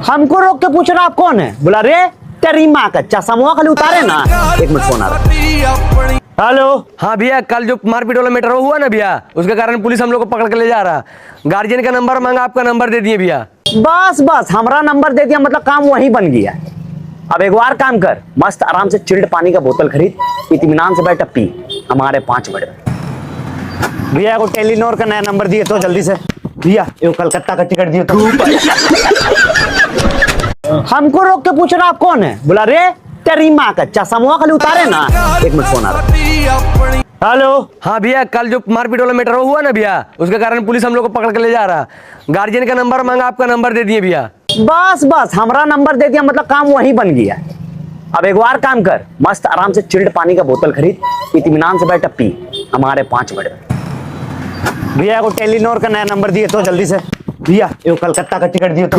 हमको रोक के पूछ रहा आप कौन है? बोला रे तेरी माँ का चश्मा खाली उतारे ना। एक मिनट फोन आ रहा। हेलो। हाँ भैया, कल जो मारपीट वाला मैटर हुआ ना भैया, उसके कारण पुलिस हम लोग को पकड़ के ले जा रहा। गार्जियन का नंबर मांगा, आपका नंबर दे दिए भैया। बस बस हमारा नंबर दे दिया, मतलब काम वहीं बन गया। अब एक बार काम कर, मस्त आराम से चिल्ड पानी का बोतल खरीद, इत्मीनान से बैठ पी, हमारे 5 बड़े। भैया को टेलीनॉर का नया नंबर दिए तो जल्दी से। भैया ये कलकत्ता का टिकट दिए तो। हमको रोक के पूछ रहा आप कौन है? बोला रे तेरी माँ का चश्मा खाली उतारे ना। एक मिनट फोन आ रहा। हेलो। हाँ भैया, कल जो मारपीट वाला मैटर हुआ ना भैया, उसके कारण पुलिस हम लोग को पकड़ के ले जा रहा। गार्जियन का नंबर मांगा, आपका नंबर दे दिए भैया। बस बस हमारा नंबर दे दिया, मतलब काम वहीं बन गया। अब एक बार काम कर, मस्त आराम से चिल्ड पानी का बोतल खरीद, इत्मीनान से बैठ पी, हमारे 5 बड़े। भैया को टेलीनॉर का नया नंबर दिए तो जल्दी से। भैया ये कलकत्ता का टिकट दिए तो।